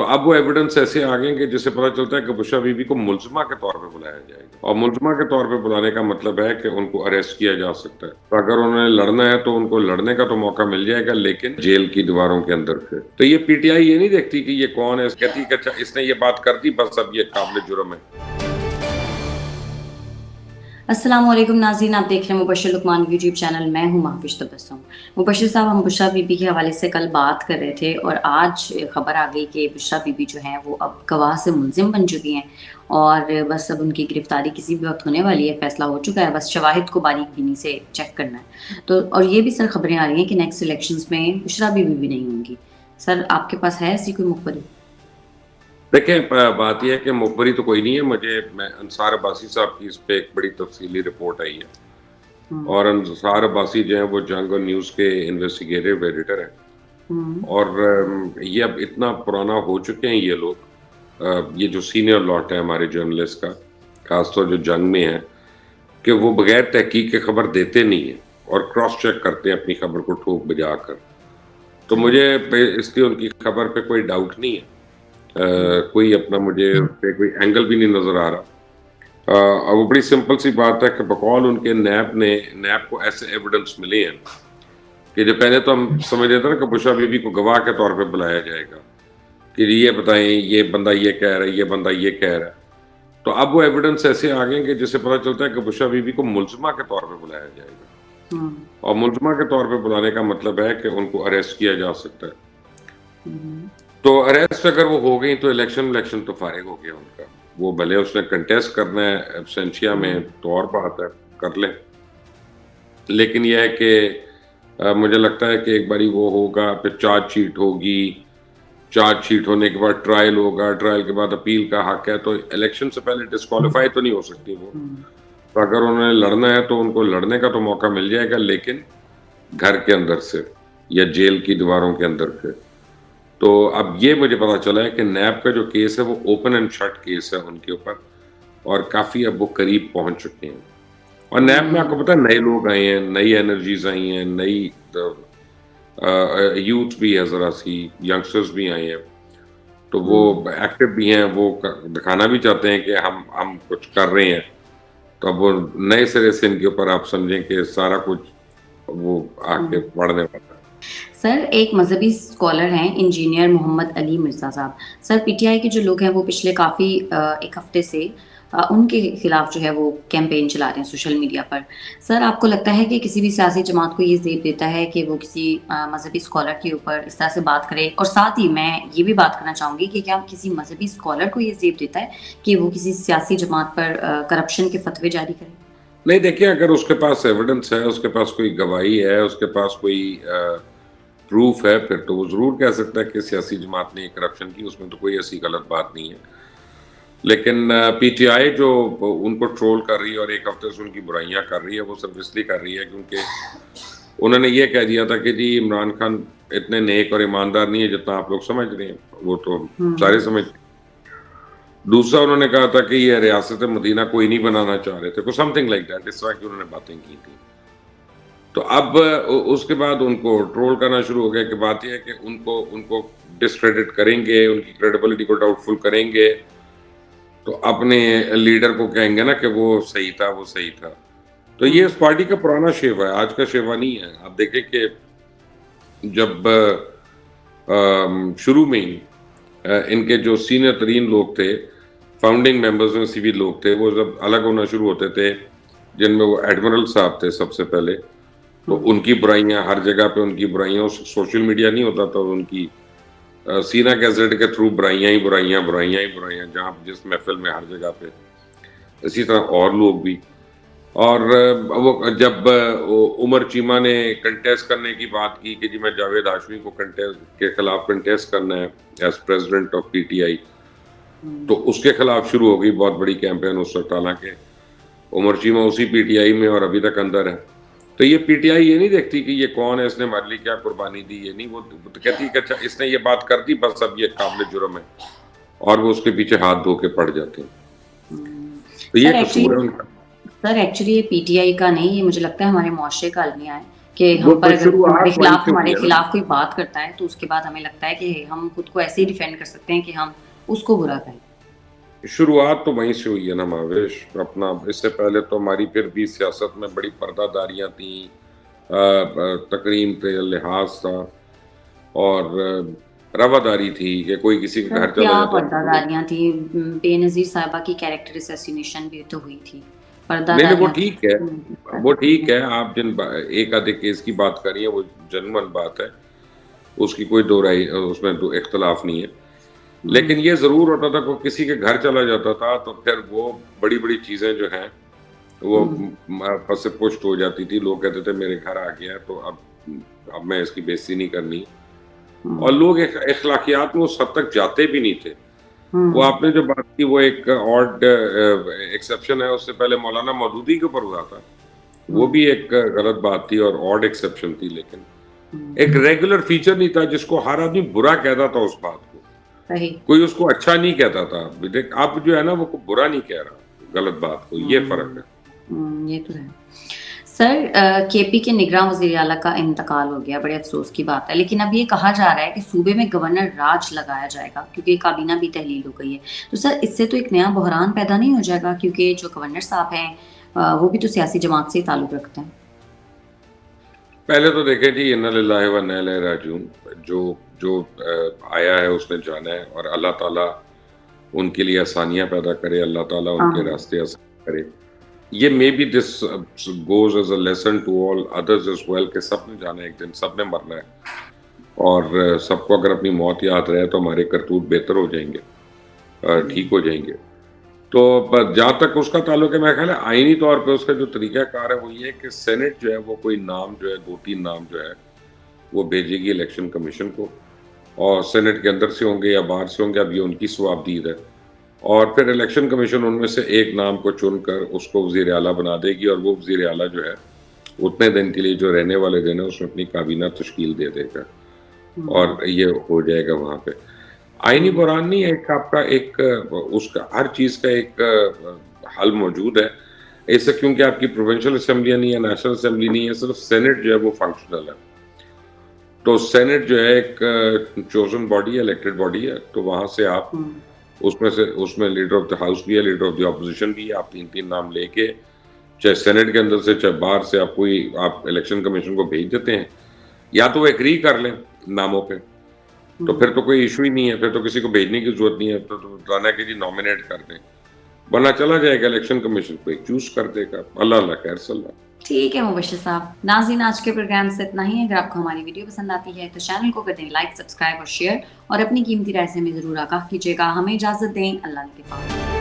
تو اب وہ ایویڈنس ایسے آ گئے کہ جس سے پتہ چلتا ہے کہ بشرا بی بی کو ملزمہ کے طور پہ بلایا جائے گا، اور ملزمہ کے طور پہ بلانے کا مطلب ہے کہ ان کو اریسٹ کیا جا سکتا ہے، تو اگر انہوں نے لڑنا ہے تو ان کو لڑنے کا تو موقع مل جائے گا، لیکن جیل کی دیواروں کے اندر سے۔ تو یہ پی ٹی آئی یہ نہیں دیکھتی کہ یہ کون ہے، کہتی کہ اچھا اس نے یہ بات کر دی، بس اب یہ قابل جرم ہے۔ السلام علیکم ناظرین، آپ دیکھ رہے ہیں مبشر لقمان یوٹیوب چینل، میں ہوں محفوظ تبسم۔ مبشر صاحب، ہم بشرا بی بی کے حوالے سے کل بات کر رہے تھے اور آج خبر آ گئی کہ بشرا بی بی جو ہیں وہ اب گواہ سے ملزم بن چکی ہیں اور بس اب ان کی گرفتاری کسی بھی وقت ہونے والی ہے، فیصلہ ہو چکا ہے، بس شواہد کو باریک بینی سے چیک کرنا ہے۔ تو اور یہ بھی سر خبریں آ رہی ہیں کہ نیکسٹ الیکشنز میں بشرا بی بی بھی نہیں ہوں گی۔ سر آپ کے پاس ہے ایسی کوئی مخبری؟ دیکھیں، بات یہ ہے کہ مخبری تو کوئی نہیں ہے، میں انصار عباسی صاحب کی اس پہ ایک بڑی تفصیلی رپورٹ آئی ہے، اور انصار عباسی جو ہیں وہ جنگ اور نیوز کے انویسٹیگیٹو ایڈیٹر ہیں، اور یہ اب اتنا پرانا ہو چکے ہیں یہ لوگ، یہ جو سینئر لاٹ ہے ہمارے جرنلسٹ کا، خاص طور جو جنگ میں ہے، کہ وہ بغیر تحقیق کے خبر دیتے نہیں ہیں اور کراس چیک کرتے ہیں اپنی خبر کو ٹھوک بجا کر۔ تو مجھے اس لیے ان کی خبر پہ کوئی ڈاؤٹ نہیں ہے، کوئی اپنا مجھے کوئی اینگل بھی نہیں نظر آ رہا۔ اب وہ بڑی سمپل سی بات ہے کہ بقول ان کے نیب کو ایسے ایویڈنس ملے ہیں کہ جو پہلے تو ہم سمجھ رہے تھے نا کہ بشرا بی بی کو گواہ کے طور پہ بلایا جائے گا کہ یہ بتائیں یہ بندہ یہ کہہ رہا ہے، یہ بندہ یہ کہہ رہا ہے، تو اب وہ ایویڈنس ایسے آ گئے کہ جس سے پتہ چلتا ہے کہ بشرا بی بی کو ملزمہ کے طور پہ بلایا جائے گا، اور ملزمہ کے طور پہ بلانے کا مطلب ہے کہ ان کو اریسٹ کیا جا سکتا ہے۔ تو اریسٹ اگر وہ ہو گئی تو الیکشن تو فارغ ہو گیا ان کا، وہ بھلے اس نے کنٹیسٹ کرنا ہے ایبسینشیا میں تو اور بات ہے، کر لیں، لیکن یہ ہے کہ مجھے لگتا ہے کہ ایک باری وہ ہوگا، پھر چارج شیٹ ہوگی، چارج شیٹ ہونے کے بعد ٹرائل ہوگا، ٹرائل کے بعد اپیل کا حق ہے، تو الیکشن سے پہلے ڈسکوالیفائی تو نہیں ہو سکتی وہ، تو اگر انہوں نے لڑنا ہے تو ان کو لڑنے کا تو موقع مل جائے گا، لیکن گھر کے اندر سے یا جیل کی دیواروں کے اندر سے۔ تو اب یہ مجھے پتا چلا ہے کہ نیب کا جو کیس ہے وہ اوپن اینڈ شٹ کیس ہے ان کے اوپر، اور کافی اب وہ قریب پہنچ چکے ہیں، اور نیب میں آپ کو پتا نئے لوگ آئے ہیں، نئی انرجیز آئی ہیں، نئی یوتھ بھی ہے، ذرا سی ینگسٹرز بھی آئے ہیں، تو وہ ایکٹیو بھی ہیں، وہ دکھانا بھی چاہتے ہیں کہ ہم کچھ کر رہے ہیں، تو اب وہ نئے سرے سے ان کے اوپر آپ سمجھیں کہ سارا کچھ وہ آ کے پڑھنے والا ہے۔ سر ایک مذہبی اسکالر ہیں انجینئر محمد علی مرزا صاحب، سر پی ٹی آئی کے جو لوگ ہیں وہ پچھلے کافی ایک ہفتے سے ان کے خلاف جو ہے وہ کیمپین چلا رہے ہیں سوشل میڈیا پر۔ سر آپ کو لگتا ہے کہ کسی بھی سیاسی جماعت کو یہ زیب دیتا ہے کہ وہ کسی مذہبی اسکالر کے اوپر اس طرح سے بات کرے؟ اور ساتھ ہی میں یہ بھی بات کرنا چاہوں گی کہ کیا کسی مذہبی اسکالر کو یہ زیب دیتا ہے کہ وہ کسی سیاسی جماعت پر کرپشن کے فتوے جاری کرے؟ نہیں، دیکھیں، اگر اس کے پاس ایویڈنس ہے، اس کے پاس کوئی گواہی ہے، اس کے پاس کوئی پروف ہے، پھر تو وہ ضرور کہہ سکتا ہے کہ سیاسی جماعت نے کرپشن کی، اس میں تو کوئی ایسی غلط بات نہیں ہے۔ لیکن پی ٹی آئی جو ان کو ٹرول کر رہی ہے اور ایک ہفتے سے ان کی برائیاں کر رہی ہے، وہ صرف اس لیے کر رہی ہے کیونکہ انہوں نے یہ کہہ دیا تھا کہ جی عمران خان اتنے نیک اور ایماندار نہیں ہے جتنا آپ لوگ سمجھ رہے ہیں، وہ تو سارے سمجھ رہے ہیں۔ دوسرا انہوں نے کہا تھا کہ یہ ریاست مدینہ کوئی نہیں بنانا چاہ رہے تھے، کوئی سم تھنگ لائک دیٹ، اس طرح کی انہوں نے باتیں کی تھیں۔ تو اب اس کے بعد ان کو ٹرول کرنا شروع ہو گیا کہ بات یہ ہے کہ ان کو ڈسکریڈٹ کریں گے، ان کی کریڈیبلٹی کو ڈاؤٹ فل کریں گے، تو اپنے لیڈر کو کہیں گے نا کہ وہ صحیح تھا، وہ صحیح تھا۔ تو یہ اس پارٹی کا پرانا شیوا ہے، آج کا شیوا نہیں ہے۔ آپ دیکھیں کہ جب شروع میں ہی ان کے جو سینئر ترین لوگ تھے، فاؤنڈنگ ممبرز میں سے بھی لوگ تھے، وہ جب الگ ہونا شروع ہوتے تھے، جن میں وہ ایڈمرل صاحب تھے سب سے پہلے، تو ان کی برائیاں ہر جگہ پہ، ان کی برائیاں، سوشل میڈیا نہیں ہوتا تھا، ان کی سینا گیزٹ کے تھرو برائیاں ہی برائیاں، جہاں جس محفل میں ہر جگہ پہ، اسی طرح اور لوگ بھی۔ اور وہ جب عمر چیمہ نے کنٹیسٹ کرنے کی بات کی کہ جی میں جاوید ہاشمی کو کے خلاف کنٹیسٹ کرنا ہے as president of P T I, تو اس کے خلاف شروع ہو گئی بہت بڑی کیمپین اس وقت، حالانکہ عمر چیمہ اسی پی ٹی آئی میں اور ابھی تک اندر ہے۔ تو یہ پی ٹی آئی یہ نہیں دیکھتی کہ یہ کون ہے، اس نے ہمارے لیے کیا قربانی دی، یہ نہیں، وہ کہتی کہ اچھا اس نے یہ بات کر دی، بس اب یہ قابل جرم ہے، اور وہ اس کے پیچھے ہاتھ دھو کے پڑ جاتے ہیں۔ تو یہ قصور ہے ان کا۔ سر ایکچولی یہ پی ٹی آئی کا نہیں، یہ مجھے لگتا ہے ہمارے معاشرے کا المیہ ہے کہ وہ ہم پر تو اگر شروعات وہیں سے ہوئی ہمارے ہے نا. خلاف کوئی بات کرتا ہے تو اس کے بعد ہمیں لگتا ہے کہ ہم خود کو ایسے ہی ڈیفینڈ کر سکتے ہیں کہ ہم اس کو برا کہیں. شروعات تو وہیں سے ہوئی ہے نا مہویش. اپنا اس سے پہلے تو ہماری پھر بھی سیاست میں بڑی پردہ داریاں تھیں، تقریم پہ لحاظ تھا اور رواداری تھی کہ کوئی کسی کے سر گھر چلا کیا جاتا پردہ تھا. داریاں تھیں، بے نظیر صاحبہ کی کیریکٹر اسیسینیشن بھی تو ہوئی تھی، پردہ نہیں وہ داریاں ٹھیک ہے، وہ ٹھیک ہے. آپ جن ایک آدھے کیس کی بات کر رہی ہیں وہ جنرل بات ہے، اس کی کوئی دو رائے اس میں دو اختلاف نہیں ہے. لیکن یہ ضرور ہوتا تھا کہ کسی کے گھر چلا جاتا تھا تو پھر وہ بڑی بڑی چیزیں جو ہیں وہ پس پشت ہو جاتی تھی. لوگ کہتے تھے میرے گھر آ گیا تو اب میں اس کی بےزتی نہیں کرنی. اور لوگ اخلاقیات میں اس حد تک جاتے بھی نہیں تھے. وہ آپ نے جو بات کی وہ ایک آڈ ایکسیپشن ہے. اس سے پہلے مولانا مودودی کے اوپر ہوا تھا، وہ بھی ایک غلط بات تھی اور آڈ ایکسیپشن تھی، لیکن ایک ریگولر فیچر نہیں تھا جس کو ہر آدمی برا کہتا تھا. اس بات کو کوئی اس کو اچھا نہیں کہتا تھا. اب جو ہے نا وہ برا نہیں کہہ رہا غلط بات کو. یہ فرق ہے. یہ تو ہے. سر کے پی کے نگراں وزیر اعلیٰ کا انتقال ہو گیا، بڑے افسوس کی بات ہے، لیکن اب یہ کہا جا رہا ہے کہ صوبے میں گورنر راج لگایا جائے گا کیونکہ کابینہ بھی تحلیل ہو گئی ہے. تو سر اس سے تو ایک نیا بحران پیدا نہیں ہو جائے گا، کیونکہ جو گورنر صاحب ہیں وہ بھی تو سیاسی جماعت سے ہی تعلق رکھتے ہیں. پہلے تو دیکھیں جی انا للہ و انا الیہ راجعون. جو آیا ہے اس نے جانا ہے، اور اللہ تعالیٰ ان کے لیے آسانیاں پیدا کرے، اللہ تعالیٰ ان کے راستے آسان کرے. یہ may be this goes as a lesson to all others as well کہ سب نے جانا ہے ایک دن، سب نے مرنا ہے. اور سب کو اگر اپنی موت یاد رہے تو ہمارے کرتوت بہتر ہو جائیں گے، ٹھیک ہو جائیں گے. تو جہاں تک اس کا تعلق ہے، میرا خیال ہے آئینی طور پہ اس کا جو طریقہ کار ہے وہ یہ ہے کہ سینٹ جو ہے وہ کوئی نام جو ہے 2-3 نام جو ہے وہ بھیجے گی الیکشن کمیشن کو، اور سینٹ کے اندر سے ہوں گے یا باہر سے ہوں گے، اب یہ ان کی صوابدید ہے. اور پھر الیکشن کمیشن ان میں سے ایک نام کو چن کر اس کو وزیر اعلیٰ بنا دے گی، اور وہ وزیر اعلیٰ جو ہے اتنے دن کے لیے جو رہنے والے دن ہے اس میں اپنی کابینہ تشکیل دے دے گا، اور یہ ہو جائے گا وہاں پہ. آئینی بحران نہیں ہے، ایک آپ کا ایک اس کا ہر چیز کا ایک حل موجود ہے. ایسا کیونکہ آپ کی پروونشل اسمبلیاں نہیں ہے، نیشنل اسمبلی نہیں ہے، صرف سینٹ جو ہے وہ فنکشنل ہے. تو سینٹ جو ہے ایک چوزن باڈی ہے، الیکٹڈ باڈی ہے. تو وہاں سے آپ اس میں لیڈر آف دی ہاؤس بھی ہے، لیڈر آف دی اپوزیشن بھی ہے. آپ 3 نام لے کے چاہے سینٹ کے اندر سے چاہے باہر سے آپ الیکشن کمیشن کو بھیج دیتے ہیں، یا تو وہ ایگری کر لیں ناموں پہ، تو پھر تو کوئی ایشو ہی نہیں ہے، پھر تو کسی کو بھیجنے کی ضرورت نہیں ہے. تو بتانا کہ جی نامینیٹ کر دیں، ورنہ چلا جائے گا الیکشن کمیشن کو ایک چوز کر دے گا. اللہ خیر صلی اللہ. ٹھیک ہے مبشر صاحب. ناظرین آج کے پروگرام سے اتنا ہی ہے. اگر آپ کو ہماری ویڈیو پسند آتی ہے تو چینل کو کر دیں لائک، سبسکرائب اور شیئر، اور اپنی قیمتی رائے سے ہمیں ضرور آگاہ کیجیے گا. ہمیں اجازت دیں. اللہ نگہبان.